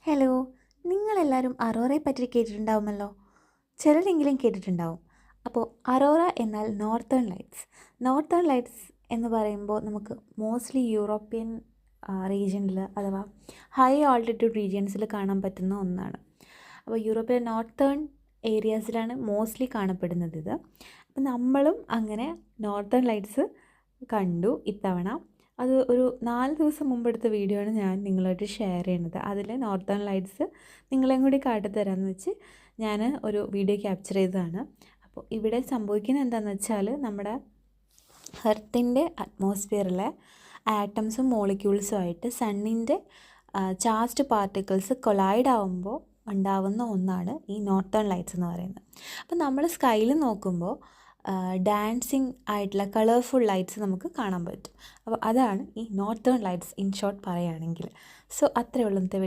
Hello, നിങ്ങളെല്ലാവരും അറോറയെ പറ്റി കേട്ടിട്ടുണ്ടാവുമല്ലോ. ചിലരെങ്കിലും കേട്ടിട്ടുണ്ടാവും. അപ്പോൾ അറോറ എന്നാൽ നോർത്തേൺ ലൈറ്റ്സ്. നോർത്തേൺ ലൈറ്റ്സ് എന്ന് പറയുമ്പോൾ നമുക്ക് മോസ്റ്റ്ലി യൂറോപ്യൻ റീജിയനിൽ അഥവാ ഹൈ ആൾട്ടിറ്റ്യൂഡ് റീജിയൻസിൽ കാണാൻ പറ്റുന്ന ഒന്നാണ്. അപ്പോൾ യൂറോപ്പിലെ നോർത്തേൺ ഏരിയാസിലാണ് മോസ്റ്റ്ലി കാണപ്പെടുന്നത് ഇത്. അപ്പം നമ്മളും അങ്ങനെ നോർത്തേൺ ലൈറ്റ്സ് കണ്ടു ഇത്തവണ. അത് ഒരു 4 ദിവസം മുമ്പെടുത്ത വീഡിയോ ആണ് ഞാൻ നിങ്ങളായിട്ട് ഷെയർ ചെയ്യുന്നത്. അതിൽ നോർത്തേൺ ലൈറ്റ്സ് നിങ്ങളെയും കൂടി കാട്ടിത്തരാമെന്ന് വെച്ച് ഞാൻ ഒരു വീഡിയോ ക്യാപ്ചർ ചെയ്തതാണ്. അപ്പോൾ ഇവിടെ സംഭവിക്കുന്നത് എന്താണെന്ന് വെച്ചാൽ നമ്മുടെ എർത്തിൻ്റെ അറ്റ്മോസ്ഫിയറിലെ ആറ്റംസും മോളിക്യൂൾസുമായിട്ട് സണ്ണിൻ്റെ ചാർജ്ഡ് പാർട്ടിക്കിൾസ് കൊളൈഡ് ആവുമ്പോൾ ഉണ്ടാവുന്ന ഒന്നാണ് ഈ നോർത്തേൺ ലൈറ്റ്സ് എന്ന് പറയുന്നത്. അപ്പോൾ നമ്മൾ സ്കൈയിൽ നോക്കുമ്പോൾ ഡാൻസിങ് ആയിട്ടുള്ള കളർഫുൾ ലൈറ്റ്സ് നമുക്ക് കാണാൻ പറ്റും. അപ്പോൾ അതാണ് ഈ നോർത്തേൺ ലൈറ്റ്സ് ഇൻ ഷോർട്ട് പറയുകയാണെങ്കിൽ. സോ അത്രയേ ഉള്ളൂ ഇന്നത്തെ വീഡിയോ.